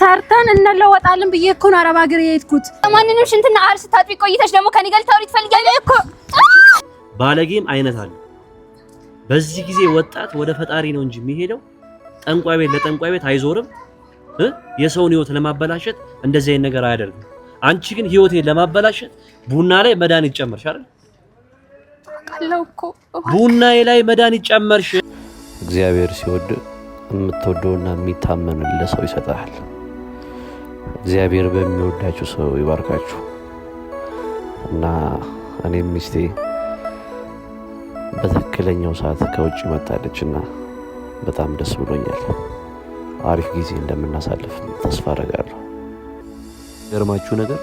ሰርተን እንለወጣለን ብዬ እኮ ነው አረብ ሀገር የሄድኩት። ማንንም ሽንትና አርስ ታጥቢ ቆይተሽ ደግሞ ከኔ ጋር ልታወሪ ትፈልጊያለሽ እኮ። ባለጌም አይነት አለ። በዚህ ጊዜ ወጣት ወደ ፈጣሪ ነው እንጂ የሚሄደው ጠንቋይ ቤት ለጠንቋይ ቤት አይዞርም። የሰውን ህይወት ለማበላሸት እንደዚህ አይነት ነገር አያደርግም። አንቺ ግን ህይወቴን ለማበላሸት ቡና ላይ መድኃኒት ጨመርሽ አይደል? አውቃለሁ እኮ ቡናዬ ላይ መድኃኒት ጨመርሽ። እግዚአብሔር ሲወድ የምትወደውና የሚታመንልህ ሰው ይሰጣል። እግዚአብሔር በሚወዳችሁ ሰው ይባርካችሁ። እና እኔም ሚስቴ በትክክለኛው ሰዓት ከውጭ መጣለችና በጣም ደስ ብሎኛል። አሪፍ ጊዜ እንደምናሳልፍ ተስፋ አደርጋለሁ። ገርማችሁ ነገር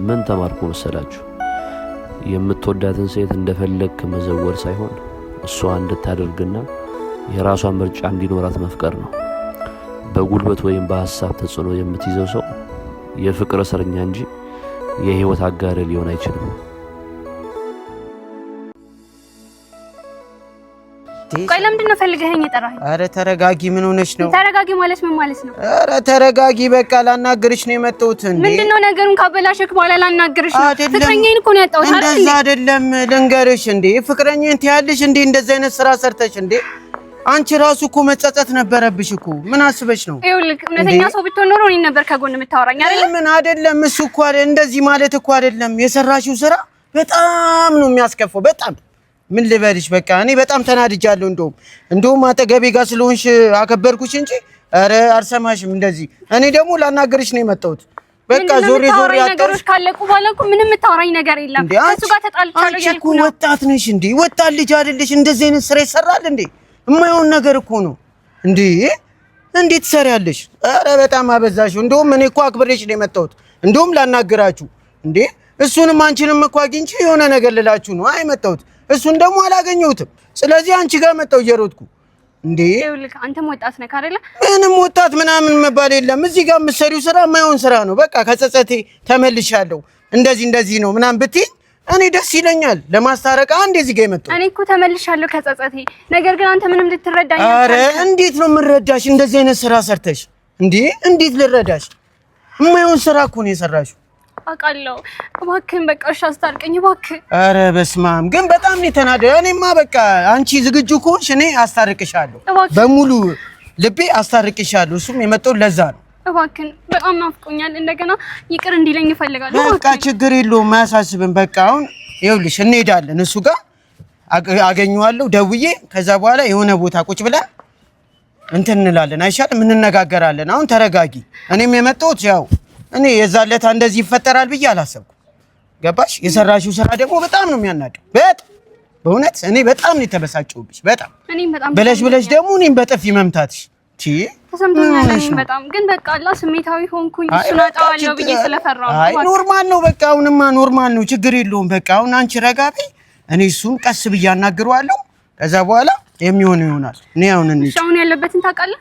ምን ተማርኩ መሰላችሁ? የምትወዳትን ሴት እንደፈለግክ መዘወር ሳይሆን እሷ እንድታደርግና የራሷ ምርጫ እንዲኖራት መፍቀር ነው። በጉልበት ወይም በሐሳብ ተጽዕኖ የምትይዘው ሰው የፍቅር እስረኛ እንጂ የህይወት አጋር ሊሆን አይችልም። ቆይ ለምንድን ነው ፈልገኸኝ የጠራኸኝ? አረ ተረጋጊ። ምን ሆነሽ ነው? ተረጋጊ ማለት ምን ማለት ነው? አረ ተረጋጊ። በቃ ላናግርሽ ነው የመጣሁት። እንዴ ምንድነው ነገሩን ካበላሸክ በኋላ ላናግርሽ ነው? ፍቅረኛዬን እኮ ነው ያጣሁት አይደል? እንደዛ አይደለም ልንገርሽ። እንዴ ፍቅረኛዬን ትያለሽ እንዴ? እንደዛ አይነት ስራ ሰርተሽ እንዴ? አንቺ ራሱ እኮ መጸጸት ነበረብሽ እኮ። ምን አስበሽ ነው? ይኸውልህ እውነተኛ ሰው ብትሆን ኖሮ እኔን ነበር ከጎን የምታወራኝ አይደል? ምን አይደለም እሱ እኮ አይደል እንደዚህ ማለት እኮ አይደለም። የሰራሽው ስራ በጣም ነው የሚያስከፋው። በጣም ምን ልበልሽ፣ በቃ እኔ በጣም ተናድጃለሁ። እንደውም አጠገቤ ጋር ስለሆንሽ አከበርኩሽ እንጂ አረ አልሰማሽም እንደዚህ። እኔ ደግሞ ላናገርሽ ነው የመጣሁት። በቃ ዞር ያጣው ነገሮች ካለቁ በኋላ እኮ ምንም የምታወራኝ ነገር የለም። እሱ ጋር ተጣልቻለሁ ያልኩ ነው። ወጣት ነሽ እንዴ? ወጣት ልጅ አይደለሽ? እንደዚህ አይነት ስራ ይሰራል እንዴ? የማይሆን ነገር እኮ ነው እንዴ! እንዴት ትሰሪያለሽ? አረ በጣም አበዛሽው። እንደውም እኔ እኮ አክብሬሽ ነው የመጣሁት። እንደውም ላናገራችሁ እንዴ። እሱንም አንቺንም እኮ አግኝቼ የሆነ ነገር ልላችሁ ነው አይመጣሁት። እሱን ደግሞ አላገኘሁትም። ስለዚህ አንቺ ጋር መጣሁ እየሮጥኩ እንዴ። ይኸውልህ አንተም ወጣት ነህ አይደለ? ምንም ወጣት ምናምን መባል የለም። እዚህ ጋር የምትሰሪው ስራ የማይሆን ስራ ነው። በቃ ከጸጸቴ ተመልሻለሁ። እንደዚህ ነው ምናምን ብትይ እኔ ደስ ይለኛል። ለማስታረቅ አንዴ እዚህ ጋር የመጣሁ እኔ እኮ ተመልሻለሁ ከጸጸቴ። ነገር ግን አንተ ምንም ልትረዳኝ አረ እንዴት ነው የምረዳሽ? እንደዚህ አይነት ስራ ሰርተሽ እንዴ እንዴት ልረዳሽ? የማይሆን ስራ እኮ ነው የሰራሽው። አውቃለሁ። እባክህን በቃ እሺ አስታርቀኝ እባክህ። አረ በስመ አብ ግን በጣም ነው የተናደደ። እኔማ በቃ አንቺ ዝግጁ ከሆንሽ እኔ አስታርቅሻለሁ፣ በሙሉ ልቤ አስታርቅሻለሁ። እሱም የመጣው ለዛ ነው። እባክህን በጣም ናፍቆኛል። እንደገና ይቅር እንዲለኝ እፈልጋለሁ። በቃ ችግር የለውም አያሳስብም። በቃ አሁን ይኸውልሽ እንሄዳለን፣ እሱ ጋር አገኘዋለሁ ደውዬ። ከዛ በኋላ የሆነ ቦታ ቁጭ ብለን እንትን እንላለን አይሻልም? እንነጋገራለን። አሁን ተረጋጊ። እኔም የመጣሁት ያው እኔ የዛለታ እንደዚህ ይፈጠራል ብዬ አላሰብኩም። ገባሽ? የሰራሽው ስራ ደግሞ በጣም ነው የሚያናደው። በጣም በእውነት እኔ በጣም ነው የተበሳጨሁብሽ። በጣም ብለሽ ደግሞ እኔም በጥፊ መምታትሽ ተሰምቶኛል። በጣም ግን በቃ አላ ስሜታዊ ሆንኩኝ። እሱን አጣዋለሁ ብዬ ስለፈራሁ ነው። አይ ኖርማል ነው። በቃ አሁንማ ኖርማል ነው። ችግር የለውም። በቃ አሁን አንቺ ረጋ በይ። እኔ እሱን ቀስ ብዬ አናግረዋለሁ። ከዛ በኋላ የሚሆነው ይሆናል። እኔ አሁን አሁን ያለበትን ታውቃለህ?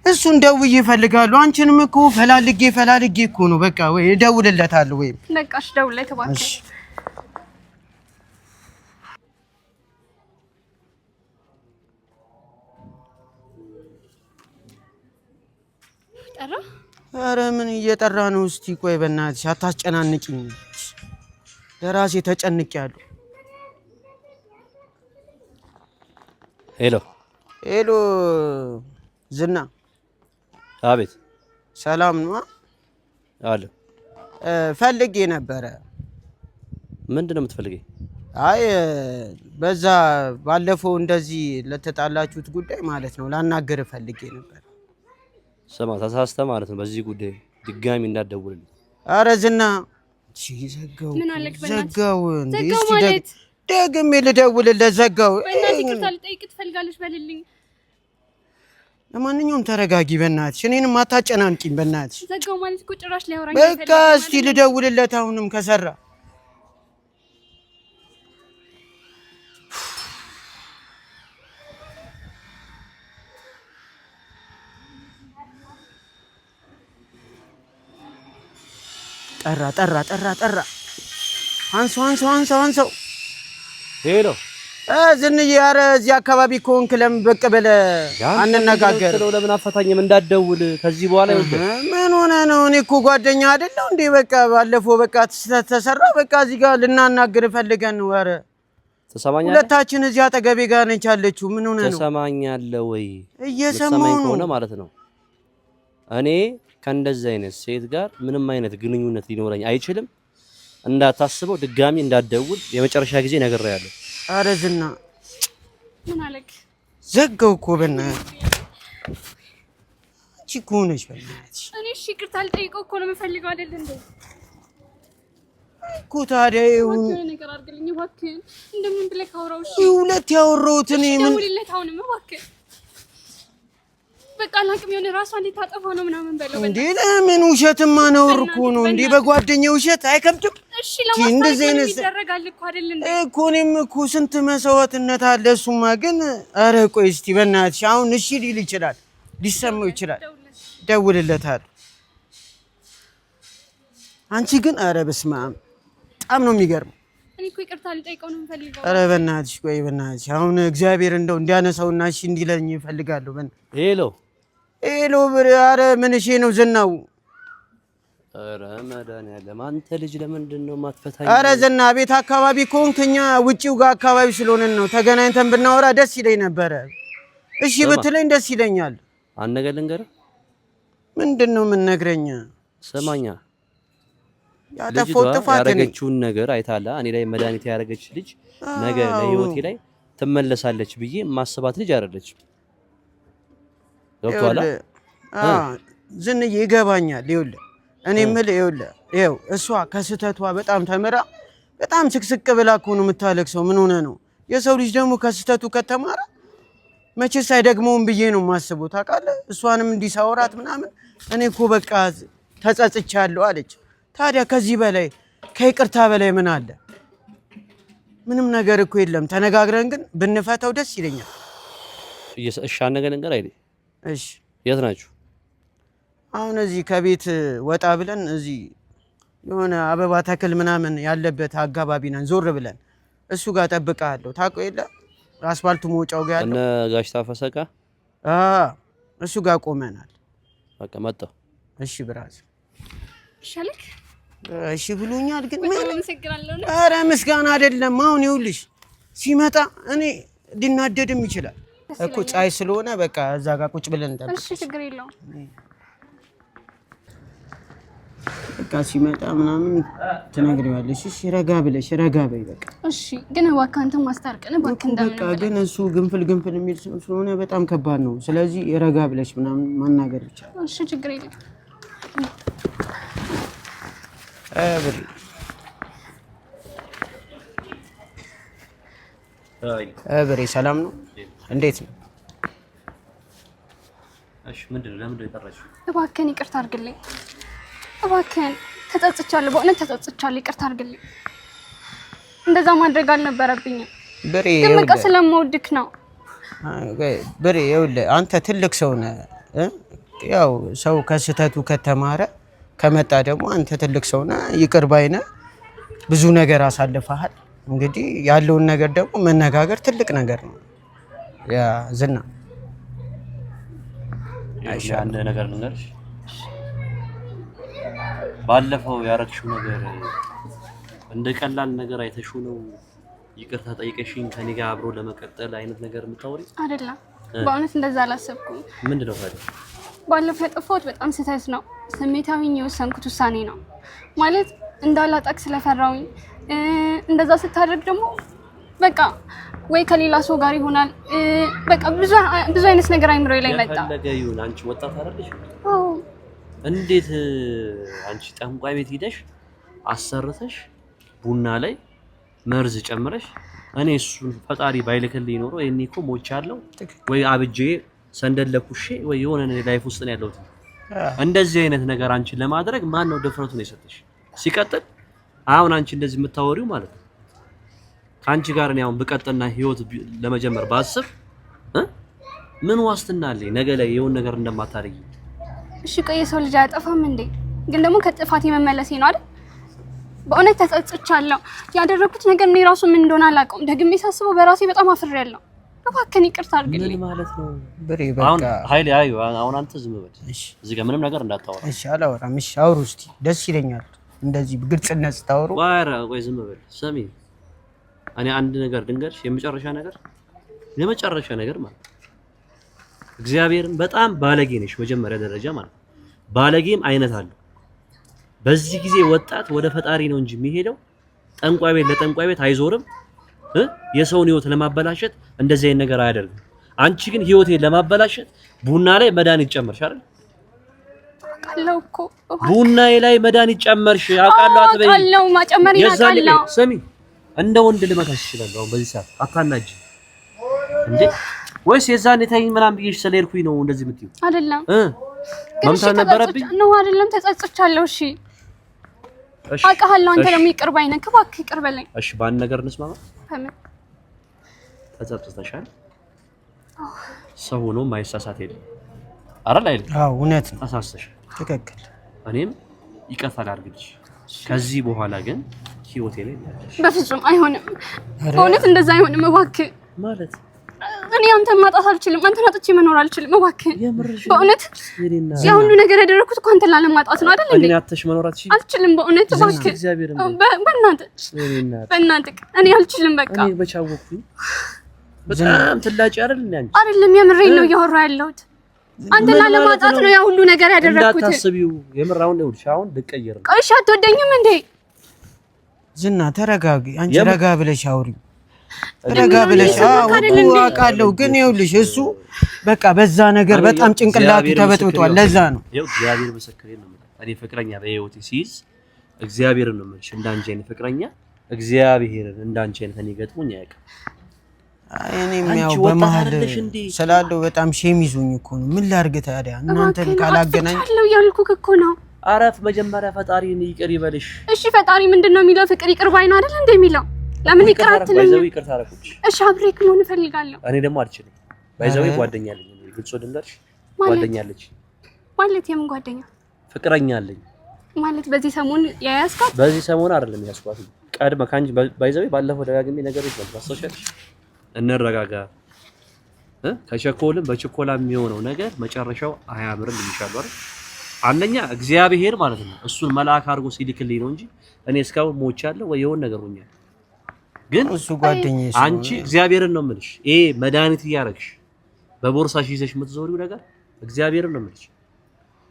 እሱን ደውዬ እፈልጋለሁ። አንቺንም እኮ ፈላልጌ እኮ ነው። በቃ ወይ እደውልለታለሁ ወይ በቃ እሺ ደውልለት እባክህ። እሺ ጠራ። ኧረ ምን እየጠራ ነው? እስቲ ቆይ በእናትሽ አታስጨናንቂኝ። ለራሴ ተጨንቄያለሁ። ሄሎ ዝና። አቤት። ሰላም ነው? አለ ፈልጌ ነበረ። ምንድነው የምትፈልገኝ? አይ በዛ ባለፈው እንደዚህ ለተጣላችሁት ጉዳይ ማለት ነው ላናገር ፈልጌ ነበር። ስማ ተሳስተህ ማለት ነው በዚህ ጉዳይ ድጋሚ እንዳትደውልልኝ። አረ ዝና ዘጋው እንዴ? እስቲ ደግሜ ልደውልለት። ዘጋው። በእናትህ ይቅርታ ልጠይቅ ትፈልጋለሽ? በልልኝ። ለማንኛውም ተረጋጊ በእናትሽ። እኔንም አታጨናንቂኝ በእናትሽ። ዘጋው ማለት እኮ ጭራሽ ሊያወራኝ በቃ እስቲ ልደውልለት አሁንም ከሰራ። ጠራ። አንሳው። ሄሎ ዝንዬ ኧረ እዚህ አካባቢ ከሆንክ ለምን በቅ ብለህ አንነጋገር? ለምን አፈታኝም እንዳትደውል ከዚህ በኋላ ይወደ ምን ሆነ ነው? እኔ እኮ ጓደኛ አይደለሁ እንዴ? በቃ ባለፈው በቃ ተሰራ በቃ እዚህ ጋር ልናናግር ፈልገን ነው። ኧረ ተሰማኛለህ? ሁለታችን እዚህ አጠገቤ ጋር ነች ያለችው። ምን ሆነ ነው? ተሰማኛለህ ወይ? እየሰማሁ ነው ሆነ ማለት ነው። እኔ ከእንደዚህ አይነት ሴት ጋር ምንም አይነት ግንኙነት ሊኖረኝ አይችልም። እንዳታስበው፣ ድጋሚ እንዳትደውል የመጨረሻ ጊዜ ነግሬሃለሁ። ኧረ ዝና ምን አለክ? ዘጋው እኮ በእናትህ አንቺ እኮ ነሽ በእናትሽ። እኔ እሺ ይቅርታ ልጠይቀው እኮ ነው የምፈልገው አይደል እንዴ? እኮ ታዲያ ይሁን ነገር አድርግልኝ እባክህ። እንደምን ብለህ ካወራው እሺ ሁለት ያወራሁት እኔ ምን ደውልለት አሁንም እባክህ። በቃ አላቅም የሆነ ራሷ እንዴት ታጠፋ ነው ምናምን በለው እንዴ። ለምን ውሸትማ ነውር እኮ ነው እንዴ? በጓደኛው ውሸት አይከብድም? እሺ ለማስታወቅ ይደረጋል እኮ አይደል እንዴ? እኮ እኔም እኮ ስንት መስዋዕትነት አለ። እሱማ ግን ኧረ ቆይ እስቲ በእናትሽ አሁን እሺ ሊል ይችላል፣ ሊሰማው ይችላል። ደውልለታለሁ። አንቺ ግን ኧረ በስመ አብ በጣም ነው የሚገርመው። እኔ እኮ ይቅርታ ልጠይቀው ነው የምፈልገው። ኧረ በእናትሽ ቆይ በእናትሽ አሁን እግዚአብሔር እንደው እንዲያነሳውና እሺ እንዲለኝ እፈልጋለሁ። ሄሎ ብር ኧረ ምን እሺ ነው ዝናው? ኧረ መድኃኒዓለም አንተ ልጅ ለምንድን ነው የማትፈታኝ? ኧረ ዝና ቤት አካባቢ ከሆንክ እኛ ውጪው ጋር አካባቢ ስለሆነን ነው። ተገናኝተን ብናወራ ደስ ይለኝ ነበረ። እሺ ብትለኝ ደስ ይለኛል። አንድ ነገር ልንገርህ። ምንድን ነው የምንነግረኝ? ስማኛ፣ ያጠፋው ጥፋት ያደረገችውን ነገር አይታላ እኔ ላይ መድኃኒት ያደረገች ልጅ ነገ ለህይወቴ ላይ ትመለሳለች ብዬ ማስባት ልጅ አይደለችም። ገብቶሃል? ዝንዬ ይገባኛል። ይኸውልህ እኔ የምልህ ይኸው እሷ ከስህተቷ በጣም ተምራ በጣም ስቅስቅ ብላ እኮ ነው የምታለቅሰው። ምን ሆነ ነው? የሰው ልጅ ደግሞ ከስህተቱ ከተማረ መቼስ አይደግመውም ብዬ ነው የማስበው። ታውቃለህ? እሷንም እንዲሳወራት ምናምን እኔ እኮ በቃ ተጸጽቻለሁ አለች። ታዲያ ከዚህ በላይ ከይቅርታ በላይ ምን አለ? ምንም ነገር እኮ የለም። ተነጋግረን ግን ብንፈታው ደስ ይለኛል። እሺ አንድ ነገር ልንገርህ አይደል? እሺ የት ናችሁ? አሁን እዚህ ከቤት ወጣ ብለን እዚህ የሆነ አበባ ተክል ምናምን ያለበት አካባቢ ነን። ዞር ብለን እሱ ጋር እጠብቅሃለሁ። ታውቀው የለ አስፋልቱ መውጫው ጋር ያለው እነ ጋሽ ታፈሰካ እሱ ጋር ቆመናል። በቃ መጣሁ። እሺ ብራዝ ይሻልክ? እሺ ብሎኛል። ግን ምን አመሰግናለሁ። ኧረ ምስጋና አይደለም። አሁን ይኸውልሽ ሲመጣ እኔ ሊናደድም ይችላል እኮ ፀሐይ ስለሆነ በቃ እዛ ጋር ቁጭ ብለን እንጠብቅ። እሺ ችግር የለውም። በቃ ሲመጣ ምናምን ትነግሪዋለሽ። እሺ ረጋ ብለሽ ረጋ በይ በቃ። እሺ ግን እባክህ አንተም ማስታርቀን እባክህ እንደምን በቃ ግን እሱ ግንፍል የሚል ሰው ስለሆነ በጣም ከባድ ነው። ስለዚህ ረጋ ብለሽ ምናምን ማናገር ይቻላል። እሺ ችግር የለም። ብሬ ሰላም ነው? እንዴት ነው? እሺ ምንድነው? ለምንድነው የጠራሽው? እባክህን ይቅርታ አድርግልኝ። እባክህን ተጸጽቻለሁ፣ በእውነት ተጸጽቻለሁ። ይቅርታ አድርግልኝ። እንደዛ ማድረግ አልነበረብኝም። ብሬ ግን በቃ ስለምወድክ ነው። ብሬ ይኸውልህ አንተ ትልቅ ሰው ነህ። ያው ሰው ከስህተቱ ከተማረ ከመጣ ደግሞ አንተ ትልቅ ሰው ነህ። ይቅር ባይ ነህ። ብዙ ነገር አሳልፈሃል። እንግዲህ ያለውን ነገር ደግሞ መነጋገር ትልቅ ነገር ነው። ያ ዝና አይሻ አንድ ነገር ልንገርሽ። ባለፈው ያረግሽው ነገር እንደ ቀላል ነገር አይተሽው ነው ይቅርታ ጠይቀሽኝ ከኔ ጋር አብሮ ለመቀጠል አይነት ነገር የምታወሪ አይደለም። በእውነት እንደዛ አላሰብኩም። ምንድነው ታዲያ? ባለፈው ያጠፋሁት በጣም ስህተት ነው። ስሜታዊኝ የወሰንኩት ውሳኔ ነው ማለት እንዳላጣቅ ስለፈራውኝ። እንደዛ ስታደርግ ደግሞ በቃ ወይ ከሌላ ሰው ጋር ይሆናል። በቃ ብዙ አይነት ነገር አይምሮዬ ላይ መጣ። ፈለገ ይሁን አንቺ ወጣት አይደለሽ? አዎ። እንዴት አንቺ ጠንቋይ ቤት ሄደሽ አሰርተሽ ቡና ላይ መርዝ ጨምረሽ እኔ እሱን ፈጣሪ ባይልክልኝ ኖሮ እኔ እኮ ሞቻለሁ ወይ አብጄ ሰንደለኩሽ ወይ የሆነ ላይፍ ውስጥ ነው ያለሁት። እንደዚህ አይነት ነገር አንቺ ለማድረግ ማን ነው ድፍረቱን የሰጠሽ? ሲቀጥል አሁን አንቺ እንደዚህ የምታወሪው ማለት ነው ካንቺ ጋር ነው አሁን በቀጥና ህይወት ለመጀመር ባስብ ምን ዋስትና አለኝ ነገ ላይ የሆነ ነገር እንደማታረጊ? እሺ ቆይ የሰው ልጅ አያጠፋም እንዴ? ግን ደግሞ ከጥፋቴ መመለሴ ነው አይደል? በእውነት ተጸጽቻለሁ። ያደረኩት ነገር እኔ ራሱ ምን እንደሆነ አላውቀውም። ደግሜ ሳስበው በራሴ በጣም አፍሬያለሁ። እባክህን ይቅርታ አድርግልኝ። ምን ማለት ነው ብሬ? በቃ አሁን ኃይሌ አሁን አንተ ዝም በል እዚህ ጋር ምንም ነገር እንዳታወራ እሺ። አላወራም። እሺ አውሩ እስቲ፣ ደስ ይለኛል እንደዚህ ግልጽነት ስታወሩ። ቆይ ዝም በል ሰሚ። እኔ አንድ ነገር ድንገርሽ የመጨረሻ ነገር ማለት እግዚአብሔርን በጣም ባለጌ ነሽ። መጀመሪያ ደረጃ ማለት ባለጌም አይነት አለው። በዚህ ጊዜ ወጣት ወደ ፈጣሪ ነው እንጂ የሚሄደው ጠንቋይ ቤት ለጠንቋይ ቤት አይዞርም። የሰውን ህይወት ለማበላሸት እንደዚህ አይነት ነገር አያደርግም። አንቺ ግን ህይወቴን ለማበላሸት ቡና ላይ መድኃኒት ጨመርሽ አይደል? አውቃለሁ እኮ ቡናዬ ላይ መድኃኒት ጨመርሽ። አውቃለሁ አትበይ። አውቃለሁ ማጨመር ያውቃለሁ። ስሚ እንደ ወንድ ልመታሽ እችላለሁ። አሁን በዚህ ሰዓት አታናጂ እንዴ? ወይስ የዛኔ ተይኝ ምናምን ብዬሽ ስለሄድኩኝ ነው እንደዚህ የምትይው? አይደለም መምታት ነበረብኝ ነው አይደለም? ተጸጽቻለሁ። እሺ አውቃለሁ። አንተ ደግሞ ይቅር ባይ ነህ። እባክህ ይቅር በለኝ። እሺ በአንድ ነገር እንስማማ። ፈምን ተጸጽተሻል? ሰው ሆኖ ማይሳሳት የለም አይደል? አይደል? አዎ እውነት ነው። ተሳስተሻል። ትክክል። እኔም ይቅርታ ላድርግልሽ። ከዚህ በኋላ ግን ህይወቴ ላይ ያለሽ በፍጹም አይሆንም። በእውነት እንደዛ አይሆንም። እባክህ ማለት እኔ አንተን ማጣት አልችልም። አንተን አጥቼ መኖር አልችልም። እባክህ በእውነት ያ ሁሉ ነገር ያደረኩት እኮ አንተን ላለማጣት ነው አይደል እንዴ? እኔ አጥተሽ መኖር አልችልም። በእውነት እባክህ በእናትህ እኔ አልችልም። በቃ እኔ በቻወኩኝ በጣም ትላጭ አይደል እንዴ? አንቺ አይደለም የምሬን ነው እያወራሁ ያለሁት። አንተን ላለማጣት ነው ያ ሁሉ ነገር ያደረኩት። እንዳታስቢው የምር አሁን ነው አሁን ልቀየር ነው። እሺ አትወደኝም እንዴ? ዝና ተረጋጊ። አንቺ ረጋ ብለሽ አውሪ። ረጋ ብለሽ አውቃለሁ። ግን ይኸውልሽ እሱ በቃ በዛ ነገር በጣም ጭንቅላቱ ተበጥብጧል። ለዛ ነው ይኸው እግዚአብሔር መሰከሬ ነው። እኔ ፍቅረኛ በህይወቴ ሲይዝ እግዚአብሔርን ነው የምልሽ። እንዳንቺ አይነት ፍቅረኛ እግዚአብሔርን እንዳንቺ አይነት እኔ ገጥሞኝ አያውቅም። እኔም ያው በመሀል ስላለው በጣም ሼም ይዞኝ እኮ ነው። ምን ላድርግ ታዲያ? እናንተን ካላገናኝ አለው ያልኩህ እኮ ነው። አረፍ መጀመሪያ ፈጣሪን ይቅር ይበልሽ። እሺ ፈጣሪ ምንድነው የሚለው? ፍቅር ይቅር ባይ ነው አይደል እንደሚለው? ለምን ይቅር አትልም? ባይዘው ይቅር ታረኩሽ። እሺ አብሬክ መሆን እፈልጋለሁ። እኔ ደግሞ አልችልም። ባይዘው ጓደኛ አለኝ። ግልጽ ወደንደርሽ ጓደኛ አለች ማለት የምን ጓደኛ? ፍቅረኛ አለኝ ማለት በዚህ ሰሞን ያያስካት? በዚህ ሰሞን አይደለም ያስኳት። ቀድመ ካንቺ ባይዘው ባለፈው ደጋግሜ ነገሮች ነው ታስታውሻለሽ። እንረጋጋ። ከቸኮልም በችኮላ የሚሆነው ነገር መጨረሻው አያምርም ይሻላል አይደል? አንደኛ እግዚአብሔር ማለት ነው እሱን መልአክ አድርጎ ሲልክልኝ ነው እንጂ እኔ እስካሁን ሞቻለሁ ወይ የሆነ ነገር ሆኛል። ግን እሱ ጓደኛዬ አንቺ እግዚአብሔርን ነው የምልሽ። ይሄ መድኃኒት እያረግሽ በቦርሳሽ ይዘሽ የምትዞሪው ነገር እግዚአብሔርን ነው የምልሽ።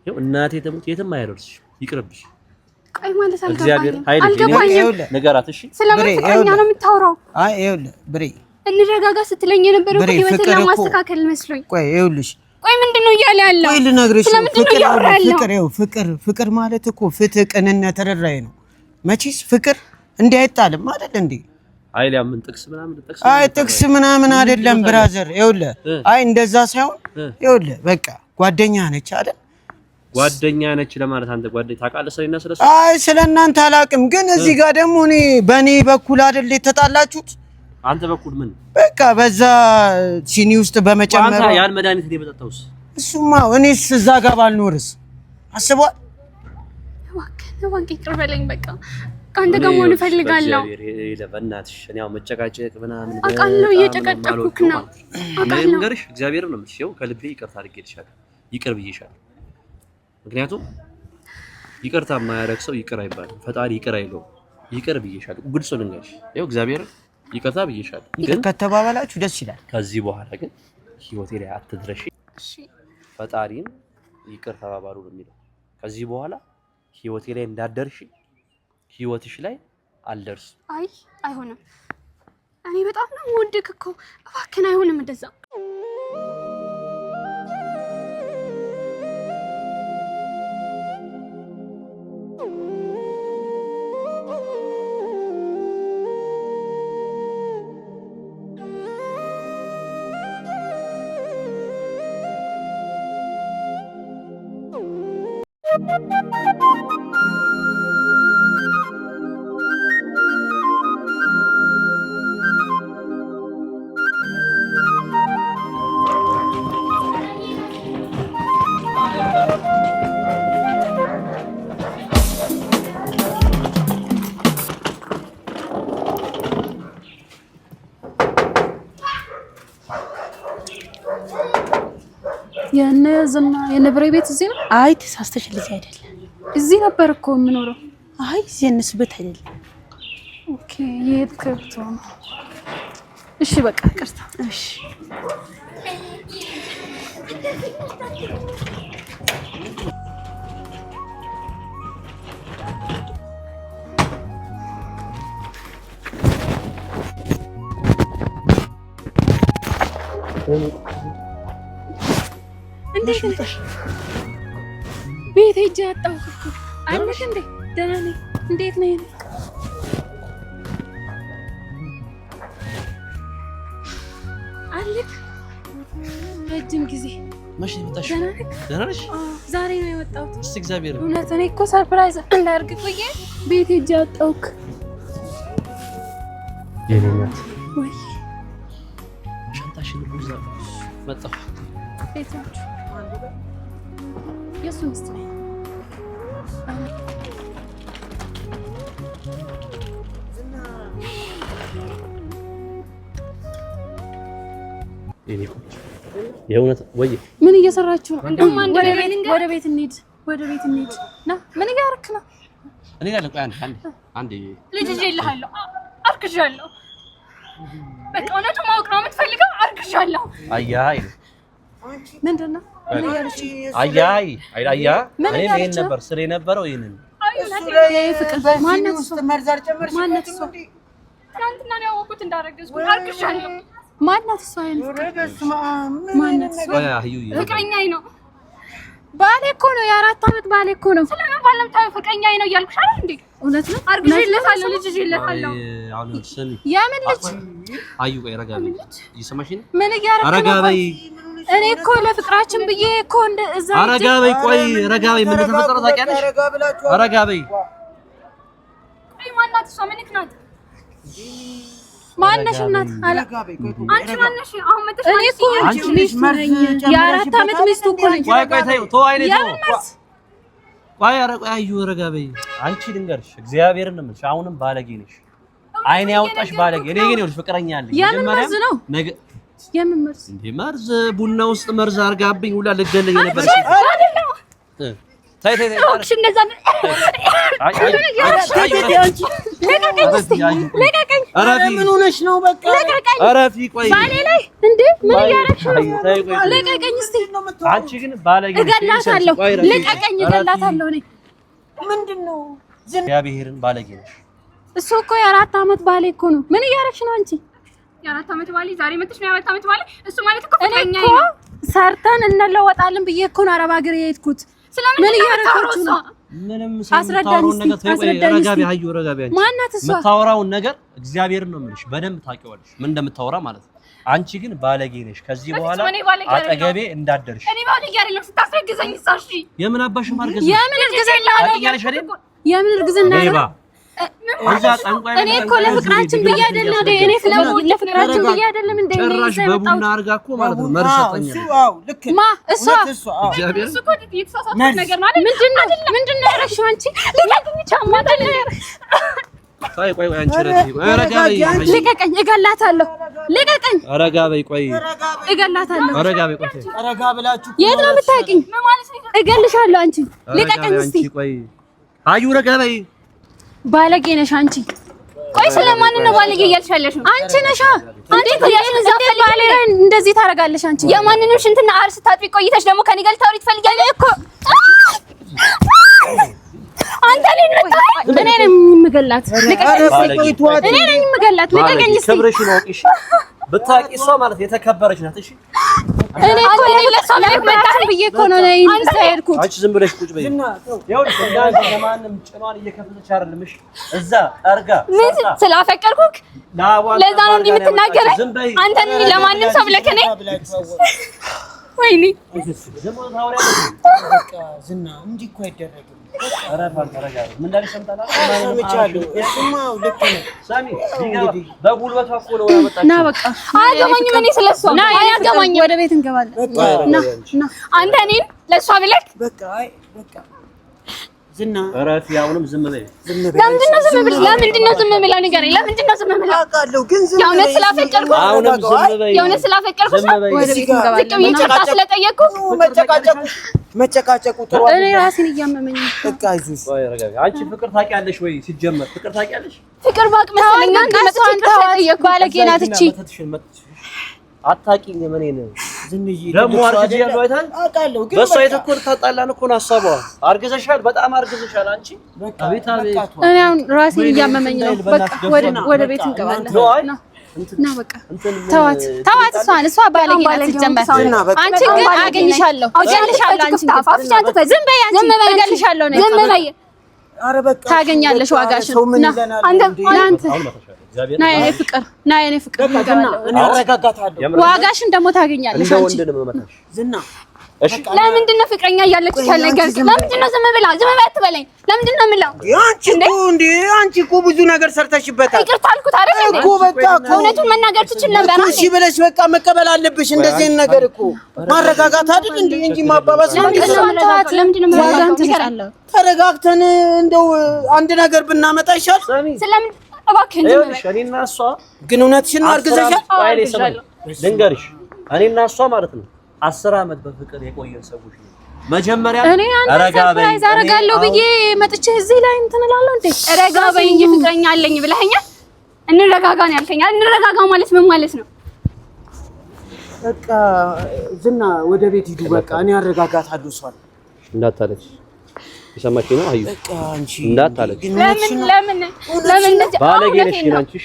ይኸው እናቴ ተሙት የትም አይደርስሽ፣ ይቅርብሽ። ቆይ ማለት እግዚአብሔር ኃይል ነገራት። እሺ ስለምን ፍቅረኛ ነው የምታወራው? አይ ይኸውልህ ብሬ እንረጋጋ ስትለኝ የነበረው ህይወትን ለማስተካከል መስሎኝ። ቆይ ይኸውልሽ ቆይ ምንድነው እያለ ያለው? ቆይ ልነግርሽ፣ ፍቅር ማለት እኮ ፍትህ፣ ቅንነት፣ ርህራሄ ነው። መቼስ ፍቅር እንዲህ አይጣልም አይደል እንዴ? አይላ ምን ጥቅስ ምናምን ጥቅስ አይ ጥቅስ ምናምን አይደለም ብራዘር። ይኸውልህ አይ እንደዛ ሳይሆን ይኸውልህ በቃ ጓደኛ ነች አይደል? ጓደኛ ነች ለማለት አንተ ጓደኛ ታውቃለህ ስለና ስለሱ? አይ ስለእናንተ አላውቅም፣ ግን እዚህ ጋር ደግሞ እኔ በኔ በኩል አይደል የተጣላችሁት? አንተ በኩል ምን በቃ በዛ ሲኒ ውስጥ በመጨመር አንተ ያን መድኃኒት ነው በጠጣውስ? እሱማ እኔስ እዛ ጋር ባልኖርስ አስቧል። እባክህ ይቅር በለኝ። በቃ ከአንተ ጋር መሆን እፈልጋለሁ። በእናትሽ እኔ ያው መጨቃጨቅ ምናምን አውቃለሁ፣ እየጨቀጨኩክ ነው። አውቃለሁ ነገርሽ እግዚአብሔር ነው የምልሽ። ከልቤ ይቅርታ አድርጌልሻለሁ፣ ይቅር ብዬሻለሁ። ምክንያቱም ይቅርታ የማያደርግ ሰው ይቅር አይባልም፣ ፈጣሪ ይቅር አይለውም። ይቅር ብዬሻለሁ፣ ግልጽ ልንገርሽ። ይኸው እግዚአብሔር ይቅርታ ብዬሻለሁ። ግን ከተባባላችሁ ደስ ይላል። ከዚህ በኋላ ግን ህይወቴ ላይ አትድረሺ። እሺ ፈጣሪን ይቅር ተባባሉ ነው የሚለው። ከዚህ በኋላ ህይወቴ ላይ እንዳትደርሺ፣ ህይወትሽ ላይ አልደርስም። አይ አይሆንም። እኔ በጣም ነው የምወድህ እኮ። እባክህን አይሆንም እንደዛ። ዝና የነብሬ ቤት እዚህ ነው? አይ ተሳስተሽ ልጅ አይደለም። እዚህ ነበር እኮ የምኖረው። አይ እዚህ እነሱ ቤት አይደለም። ኦኬ የሄድክበት ነው። እሺ በቃ ይቅርታ። እሺ እንዴት ነሽ? ቤት ሂጅ አጣሁት እኮ አለሽ እንዴ? ደህና ነኝ። እንዴት ነህ? አለክ ረጅም ጊዜ መቼ መጣሽ? ደህና ነሽ? ዛሬ ነው የወጣሁት። እስቲ እግዚአብሔር እውነት እኔ እኮ ሰርፕራይዝ እንዳርግ ብዬ ቤት ሂጅ አጣሁክ። የኔ እናት ወይ ሻንጣሽን ጉዛ መጣሁ። ቤት ናችሁ? የሱ ሚስት ነኝ። የኔ የእውነት ወይ ምን እየሰራችሁ ነው? እንደውም ወደ ቤት እንሂድ። ወደ ቤት እንሂድ። ና ምን እያደረክ ነው? እኔ ጋር ቆይ አንዴ ልጅ ይልሃለሁ። አርግዣለሁ። በቃ እውነቱን ማወቅ ነው የምትፈልገው? አርግዣለሁ። አያይ ምንድን ነው? ምን እያለች? አያይ እኔ ይሄን ነበር ስለ የነበረው ይሄንን እሱ ላይ ፍቅር ማንነት ውስጥ መርዛር ጨመርሽ። ማንነት እሷ ትናንትና ነው ያወቁት እንዳረገዝኩ። አርግዣለሁ። ማንነት እሷ ማንነት እሷ ፍቅረኛዬ ነው። ባሌ እኮ ነው። የ4 ዓመት ባሌ እኮ ነው። ስለምን ባለም ታው ፍቅረኛዬ ነው እያልኩሽ አይደል እንዴ? እውነት ነው። አርግዤለታለሁ። ልጅ ይዤለታለሁ። አሁን ስሚ የምን ልጅ? አዩ ቆይ ረጋ በይ። እየሰማሽ ነው? ምን እያደረክ ነው? ረጋ በይ። እኔ እኮ ለፍቅራችን ብዬ እኮ እዛ ረጋ በይ። ቆይ ረጋ በይ። ምን ተፈጠረ ታውቂያለሽ? ረጋ በይ። ቆይ ማናት እሷ? ምንክ ናት? ማነሽ እናት? አንቺ ማነሽ? አሁን መጥተሽ እኔ እኮ አንቺ ሚስት ነኝ። የ4 ዓመት ሚስቱ እኮ ነኝ። ቆይ ተይው፣ ተው አይኔ ተው። የምን መርዝ? ቆይ አዩ ረጋ በይ። አንቺ ልንገርሽ፣ እግዚአብሔርን ነው የምልሽ፣ አሁንም ባለጌ ነሽ። አይኔ ያወጣሽ ባለጌ። እኔ ግን ይኸውልሽ ፍቅረኛ አለኝ። የምን መርዝ ነው? ነገ የምን መርዝ? እንዴ መርዝ ቡና ውስጥ መርዝ አርጋብኝ ሁላ ልገለኝ ነበር። ተይ እባክሽ እንደዛ ነው። ምን ሆነሽ ነው? በቃ አረፊ ቆይ ባሌ ላይ እንዴ ምን እያደረግሽ ነው? ልቀቀኝ እስቲ። አንቺ ግን ባለጌ እገላታለሁ። ልቀቀኝ፣ እገላታለሁ። እኔ ምንድነው? እግዚአብሔርን ባለጌ ነሽ። እሱ እኮ የ4 ዓመት ባሌ እኮ ነው። ምን እያደረግሽ ነው አንቺ? የ4 ዓመት ባሌ ዛሬ መጥተሽ ነው የ4 ዓመት ባሌ? እሱ ማለት እኮ እኔ እኮ ሰርተን እንለወጣለን ብዬ እኮ ነው አረብ ሀገር የሄድኩት። ምን እያደረጋችሁ ነው? ምንም የምታወራውን ነገር ረጋቢ አዩ ረጋቢ። አንቺ ማናት እሷ? የምታወራውን ነገር እግዚአብሔርን ነው የምልሽ፣ በደንብ ታውቂዋለሽ ምን እንደምታወራ ማለት ነው። አንቺ ግን ባለጌ ነሽ። ከዚህ በኋላ አጠገቤ እንዳደርሽ። እኔ ባለጌ አይደለም። ስታስረግዘኝ ሳሺ የምን አባሽ ማርገዝ? የምን እርግዝና ነው? የምን እርግዝና ነው? እኔ እኮ ለፍቅራችን ብዬ አይደለም እንዴ? እኔ ለፍቅራችን ብዬ አይደለም እንዴ? ጭራሽ በቡና አርጋ እኮ ማለት ነው መርሰጠኛ። ማ እሷ እሱ እኮ የተሳሳተ ነገር ነው አይደል? ምንድነው ያደረግሽው አንቺ? ልቀቀኝ፣ ቻማ ቆይ አንቺ ረጋ በይ። ልቀቀኝ፣ እገላታለሁ። ልቀቀኝ፣ ረጋ በይ። ቆይ እገላታለሁ። ረጋ በይ። ቆይ ረጋ ብላችሁ የት ነው የምታውቂኝ? እገልሻለሁ። አንቺ ልቀቀኝ እስቲ። ቆይ አዩ ረጋ በይ። ባለጌ ነሽ አንቺ። ቆይ ስለማን ነው ባለጌ እያልሽ ያለሽ? አንቺ ነሻ። አንቺ ባሌ ላይ እንደዚህ ታደርጋለሽ አንቺ? የማንንም ሽንትና አር ስታጥቢ ቆይተሽ ደግሞ ከኔ ጋር ልታወሪ ትፈልጊያለሽ እኮ? አንተ ላይ ነው እኔ ነኝ የምገላት። እኔ ነኝ የምገላት። ልቀቀኝ እስቲ። ክብርሽን አውቂሽ ብታውቂ እሷ ማለት የተከበረች ናት። እሺ እኔ እኮ ለሷ መጣህ ብዬ እኮ ነው እዛ የሄድኩት። አንቺ ዝም ብለሽ ቁጭ በይ። ይኸውልሽ እንዳንቺ ለማንም ጭኗን እየከፈተች አይደለም። እሺ እዛ አርጋ ምን ስላፈቀርኩክ ለዛ ነው እንዲህ የምትናገረው? አንተ እንዲህ ለማንም ሰው ብለህ ከኔ ወይኔ ዝም ብሎ ታወሪያለሽ። በቃ ዝና እንጂ እኮ አይደረግም። ኧረ ተረጋጋ። ምን እንዳለሽ ሰምተናል። ሰምቻለሁ። እሱማ ልክ ነው። ሳሚ ዲጋ በጉልበቷ እኮ ነው ያመጣችው። ና በቃ አያገባኝም። እኔ ስለሷ አያገባኝም። ወደ ቤት እንገባለን። ና አንተ እኔን ለሷ ብለህ በቃ አይ በቃ ዝና እረፊ። አሁንም ዝም በይ። ለምንድን ነው ዝም ብለህ? ለምንድን ነው ዝም ብለህ ንገረኝ። ለምንድን ነው ዝም ብለህ? አውቃለሁ ግን ዝም ብለህ የእውነት ስላፈቀርኩህ አሁንም ዝም በይ። የእውነት ስላፈቀርኩህ ወደ ቤት እንገባለን። ዝቅ ብዬ ይቅርታ ስለጠየቅኩህ መጨቃጨቁ ጥሩ እኔ ራሴን እያመመኝ ነው። በቃ አይዞሽ። አንቺ ፍቅር ታውቂያለሽ ወይ? ሲጀመር ፍቅር ታውቂያለሽ? ፍቅር ባቅ መሰለኝ አንተ መጥቶ ይቅርታ ስለጠየቅኩህ ባለጌ ናት እቺ። አታውቂኝ ምን ነው ዝንዬ ደግሞ አርግዝ ያለው አይታል አውቃለሁ ግን በሷ የተኮር ታጣላን እኮ ነው ሀሳቧ። አርግዘሻል፣ በጣም አርግዘሻል አንቺ። አቤት አቤት። እኔ አሁን ራሴን እያመመኝ ነው። በቃ ወደ ቤት እንገባለን። ና በቃ ተዋት። እሷ ባለጌ ናት ሲጀመር። አንቺ ግን አገኝሻለሁ። ዝም በይ አንቺ እገልሻለሁ ነው። ዝም በይ። ኧረ በቃ ታገኛለሽ ዋጋሽን። ና የኔ ፍቅር እኔ አረጋጋታለሁ። ዋጋሽን ደግሞ ታገኛለሽ አንቺ። ዝና ለምንድን ነው ፍቅረኛ እያለችሽ ያልነገርኩሽ? ለምንድን ነው ዝም ብላ አትበለኝ? ለምንድን ነው የምለው? አንቺ እኮ ብዙ ነገር ሰርተሽበታል። ይቅርታ አልኩት አይደል እንዴ እኮ በቃ እውነቱን መናገር ትችል ነበር። እሺ ብለሽ በቃ መቀበል አለብሽ። እንደዚህ ነገር እኮ ማረጋጋት አይደል እንጂ ማባባስ ተረጋግተን እንደው አንድ ነገር ብናመጣ ይሻል። ስለምን እባክህን እኔና እሷ ግን እውነትሽን ነው አርግዘሻል? ልንገርሽ እኔና እሷ ማለት ነው 10 ዓመት በፍቅር የቆየን ሰዎች ነው። መጀመሪያ ረጋ በይ አረጋለሁ ብዬ መጥቼ እዚህ ላይ እንትን እላለሁ እንዴ? ረጋ በይ እንጂ ፍቅረኛ አለኝ ብለኸኛል። እንረጋጋ ነው ያልከኝ። እንረጋጋ ማለት ምን ማለት ነው? በቃ ዝና ወደ ቤት ሂዱ። በቃ እኔ አረጋጋታለሁ። እሷን እንዳታለች የሰማች ነው። አዩ በቃ አንቺ እንዳታለች። ለምን ባለጌ ነሽ አንቺሽ?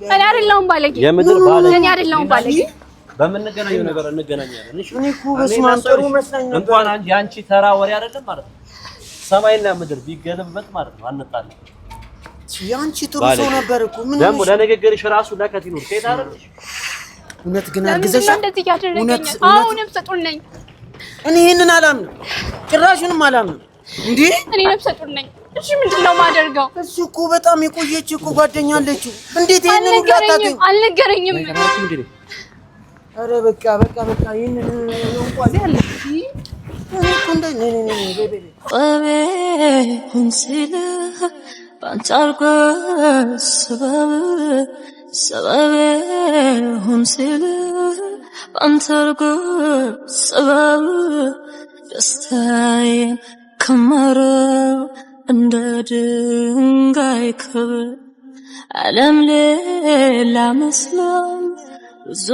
እኔ አይደለሁም ባለጌ። የምድር ባለጌ እኔ አይደለሁም ባለጌ። በምንገናኘው ነገር እንገናኛለን። እኔ እኮ በስመ አብ ጥሩ መስለኝ ነበር። እንኳን አንቺ ተራ ወሬ አይደለም ማለት ነው። ሰማይና ምድር ቢገለብበት ማለት ነው አንጣለን። ያንቺ ጥሩ ሰው ነበር እኮ ምን ደግሞ ለነገርሽ ራሱ ለከት ይኖር ከየት አይደለሽ? እውነት ግን አርግዘሻል? እንደዚህ ያደረገኝ አሁንም ሰጡን ነኝ። እኔ ይሄንን አላምንም፣ ጭራሹንም አላምንም። እንዴ እኔ ነፍሰ ጡር ነኝ። እሺ ምንድነው ማደርገው? እሱ እኮ በጣም የቆየች እኮ ጓደኛ አለችው። እንዴት ይሄንን ሁሉ አታውቂም? አልነገረኝም። ኧረ በቃ ይሄንን እንኳን ያለ እኔ እኮ ሁንሲል ባንቻልኩ ሰበብ ሁንሲል ባንቻልኩ ሰበብ ደስታዬን ከመረው እንደ ድንጋይ ክብር ዓለም ሌላ መስሎኝ ብዙ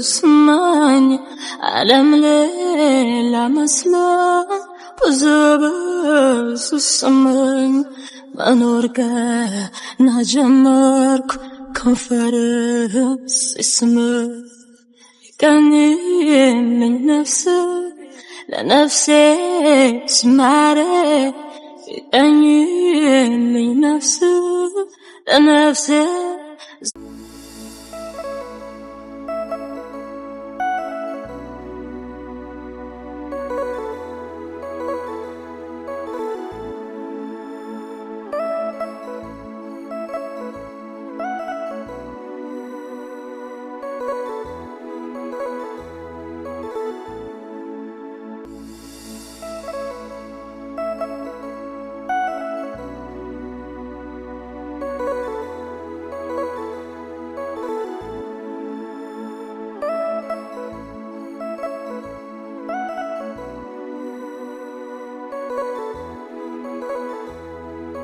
ስማኝ ዓለም ሌላ መስሎኝ ብዙ ስማኝ መኖር ገና ጀመርኩ ከንፈርህ ሲስምህ ይቀኝልኝ ነፍስ ለነፍሴ ሲማረ ይቀኝልኝ ነፍስ ለነፍሴ